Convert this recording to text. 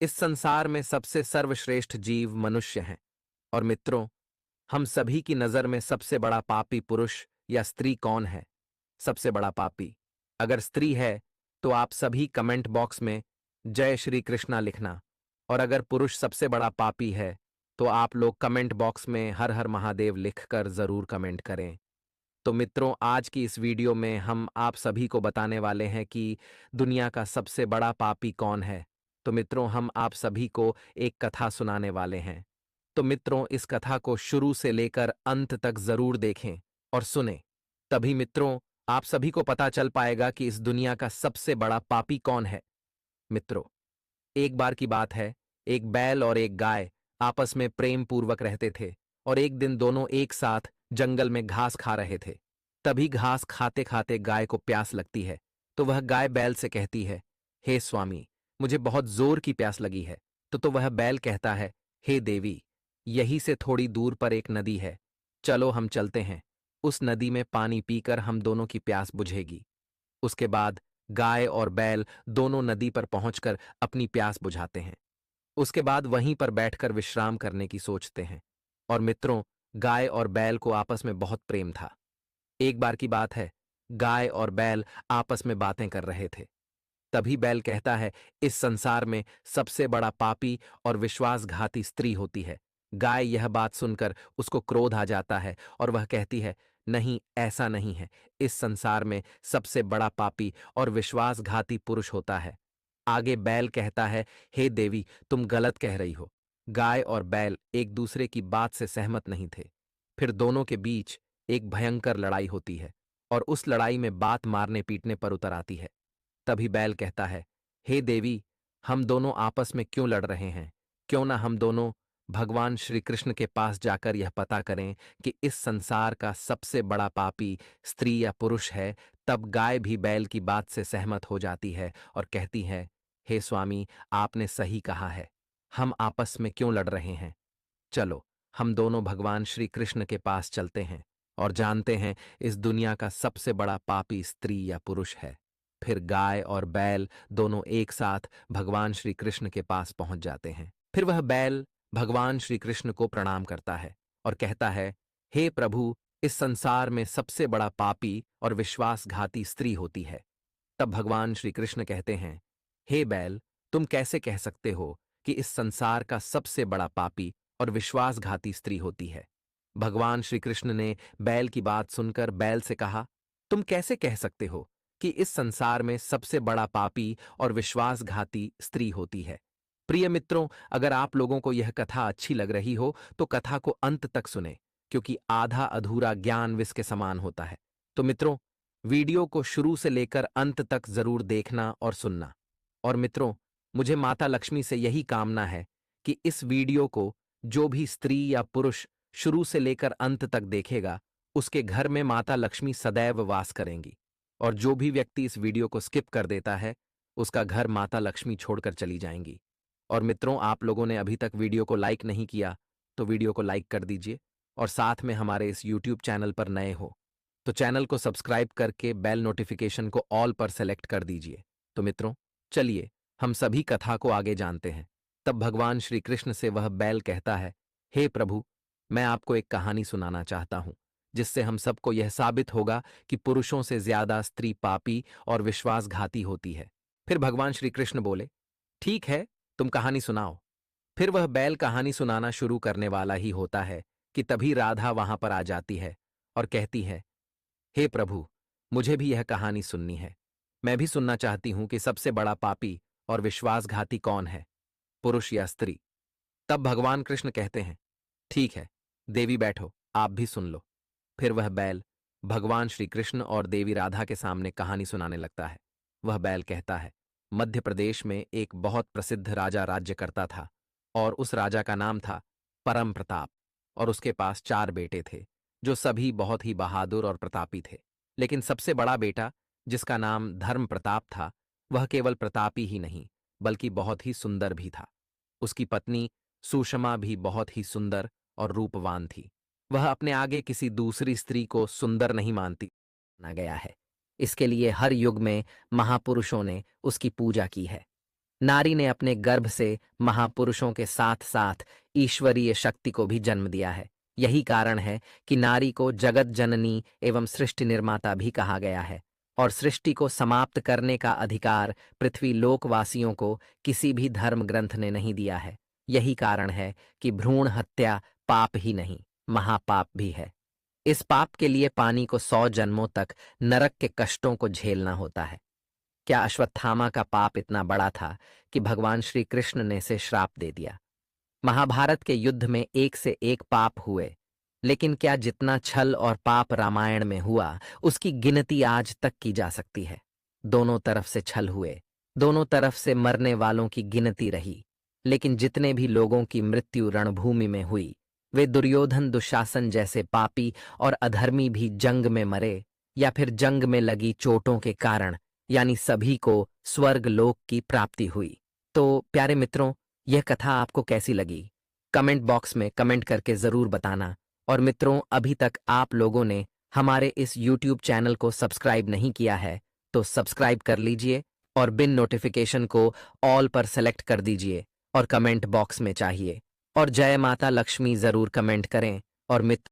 इस संसार में सबसे सर्वश्रेष्ठ जीव मनुष्य हैं। और मित्रों, हम सभी की नजर में सबसे बड़ा पापी पुरुष या स्त्री कौन है? सबसे बड़ा पापी अगर स्त्री है तो आप सभी कमेंट बॉक्स में जय श्री कृष्णा लिखना। और अगर पुरुष सबसे बड़ा पापी है तो आप लोग कमेंट बॉक्स में हर हर महादेव लिखकर जरूर कमेंट करें। तो मित्रों, आज की इस वीडियो में हम आप सभी को बताने वाले हैं कि दुनिया का सबसे बड़ा पापी कौन है। तो मित्रों, हम आप सभी को एक कथा सुनाने वाले हैं। तो मित्रों, इस कथा को शुरू से लेकर अंत तक जरूर देखें और सुनें। तभी मित्रों, आप सभी को पता चल पाएगा कि इस दुनिया का सबसे बड़ा पापी कौन है। मित्रों, एक बार की बात है, एक बैल और एक गाय आपस में प्रेम पूर्वक रहते थे। और एक दिन दोनों एक साथ जंगल में घास खा रहे थे। तभी घास खाते खाते गाय को प्यास लगती है। तो वह गाय बैल से कहती है, हे स्वामी, मुझे बहुत जोर की प्यास लगी है। तो वह बैल कहता है, हे देवी, यहीं से थोड़ी दूर पर एक नदी है, चलो हम चलते हैं। उस नदी में पानी पीकर हम दोनों की प्यास बुझेगी। उसके बाद गाय और बैल दोनों नदी पर पहुंचकर अपनी प्यास बुझाते हैं। उसके बाद वहीं पर बैठकर विश्राम करने की सोचते हैं। और मित्रों, गाय और बैल को आपस में बहुत प्रेम था। एक बार की बात है, गाय और बैल आपस में बातें कर रहे थे। तभी बैल कहता है, इस संसार में सबसे बड़ा पापी और विश्वासघाती स्त्री होती है। गाय यह बात सुनकर उसको क्रोध आ जाता है और वह कहती है, नहीं, ऐसा नहीं है। इस संसार में सबसे बड़ा पापी और विश्वासघाती पुरुष होता है। आगे बैल कहता है, हे देवी, तुम गलत कह रही हो। गाय और बैल एक दूसरे की बात से सहमत नहीं थे। फिर दोनों के बीच एक भयंकर लड़ाई होती है और उस लड़ाई में बात मारने पीटने पर उतर आती है। तभी बैल कहता है, हे देवी, हम दोनों आपस में क्यों लड़ रहे हैं? क्यों ना हम दोनों भगवान श्री कृष्ण के पास जाकर यह पता करें कि इस संसार का सबसे बड़ा पापी स्त्री या पुरुष है। तब गाय भी बैल की बात से सहमत हो जाती है और कहती है, हे स्वामी, आपने सही कहा है। हम आपस में क्यों लड़ रहे हैं? चलो, हम दोनों भगवान श्री कृष्ण के पास चलते हैं और जानते हैं इस दुनिया का सबसे बड़ा पापी स्त्री या पुरुष है। फिर गाय और बैल दोनों एक साथ भगवान श्री कृष्ण के पास पहुंच जाते हैं। फिर वह बैल भगवान श्री कृष्ण को प्रणाम करता है और कहता है, हे प्रभु, इस संसार में सबसे बड़ा पापी और विश्वासघाती स्त्री होती है। तब भगवान श्री कृष्ण कहते हैं, हे बैल, तुम कैसे कह सकते हो कि इस संसार का सबसे बड़ा पापी और विश्वासघाती स्त्री होती है? भगवान श्री कृष्ण ने बैल की बात सुनकर बैल से कहा, तुम कैसे कह सकते हो कि इस संसार में सबसे बड़ा पापी और विश्वासघाती स्त्री होती है? प्रिय मित्रों, अगर आप लोगों को यह कथा अच्छी लग रही हो तो कथा को अंत तक सुने, क्योंकि आधा अधूरा ज्ञान विष के समान होता है। तो मित्रों, वीडियो को शुरू से लेकर अंत तक जरूर देखना और सुनना। और मित्रों, मुझे माता लक्ष्मी से यही कामना है कि इस वीडियो को जो भी स्त्री या पुरुष शुरू से लेकर अंत तक देखेगा, उसके घर में माता लक्ष्मी सदैव वास करेंगी। और जो भी व्यक्ति इस वीडियो को स्किप कर देता है, उसका घर माता लक्ष्मी छोड़कर चली जाएंगी। और मित्रों, आप लोगों ने अभी तक वीडियो को लाइक नहीं किया तो वीडियो को लाइक कर दीजिए। और साथ में हमारे इस यूट्यूब चैनल पर नए हो तो चैनल को सब्सक्राइब करके बेल नोटिफिकेशन को ऑल पर सेलेक्ट कर दीजिए। तो मित्रों, चलिए हम सभी कथा को आगे जानते हैं। तब भगवान श्री कृष्ण से वह बैल कहता है, हे प्रभु, मैं आपको एक कहानी सुनाना चाहता हूं, जिससे हम सबको यह साबित होगा कि पुरुषों से ज्यादा स्त्री पापी और विश्वासघाती होती है। फिर भगवान श्री कृष्ण बोले, ठीक है, तुम कहानी सुनाओ। फिर वह बैल कहानी सुनाना शुरू करने वाला ही होता है कि तभी राधा वहां पर आ जाती है और कहती है, हे प्रभु, मुझे भी यह कहानी सुननी है। मैं भी सुनना चाहती हूं कि सबसे बड़ा पापी और विश्वासघाती कौन है, पुरुष या स्त्री? तब भगवान कृष्ण कहते हैं, ठीक है, देवी बैठो, आप भी सुन लो। फिर वह बैल भगवान श्री कृष्ण और देवी राधा के सामने कहानी सुनाने लगता है। वह बैल कहता है, मध्य प्रदेश में एक बहुत प्रसिद्ध राजा राज्य करता था और उस राजा का नाम था परम प्रताप। और उसके पास 4 बेटे थे, जो सभी बहुत ही बहादुर और प्रतापी थे। लेकिन सबसे बड़ा बेटा, जिसका नाम धर्म प्रताप था, वह केवल प्रतापी ही नहीं बल्कि बहुत ही सुंदर भी था। उसकी पत्नी सुषमा भी बहुत ही सुंदर और रूपवान थी। वह अपने आगे किसी दूसरी स्त्री को सुंदर नहीं मानती माना गया है। इसके लिए हर युग में महापुरुषों ने उसकी पूजा की है। नारी ने अपने गर्भ से महापुरुषों के साथ साथ ईश्वरीय शक्ति को भी जन्म दिया है। यही कारण है कि नारी को जगत जननी एवं सृष्टि निर्माता भी कहा गया है और सृष्टि को समाप्त करने का अधिकार पृथ्वी लोकवासियों को किसी भी धर्म ग्रंथ ने नहीं दिया है। यही कारण है कि भ्रूण हत्या पाप ही नहीं, महापाप भी है। इस पाप के लिए पानी को 100 जन्मों तक नरक के कष्टों को झेलना होता है। क्या अश्वत्थामा का पाप इतना बड़ा था कि भगवान श्री कृष्ण ने इसे श्राप दे दिया? महाभारत के युद्ध में एक से एक पाप हुए, लेकिन क्या जितना छल और पाप रामायण में हुआ उसकी गिनती आज तक की जा सकती है? दोनों तरफ से छल हुए, दोनों तरफ से मरने वालों की गिनती रही, लेकिन जितने भी लोगों की मृत्यु रणभूमि में हुई वे दुर्योधन दुशासन जैसे पापी और अधर्मी भी जंग में मरे या फिर जंग में लगी चोटों के कारण, यानी सभी को स्वर्ग लोक की प्राप्ति हुई। तो प्यारे मित्रों, यह कथा आपको कैसी लगी? कमेंट बॉक्स में कमेंट करके ज़रूर बताना। और मित्रों, अभी तक आप लोगों ने हमारे इस YouTube चैनल को सब्सक्राइब नहीं किया है तो सब्सक्राइब कर लीजिए और बिन नोटिफिकेशन को ऑल पर सेलेक्ट कर दीजिए और कमेंट बॉक्स में चाहिए और जय माता लक्ष्मी ज़रूर कमेंट करें और मित्र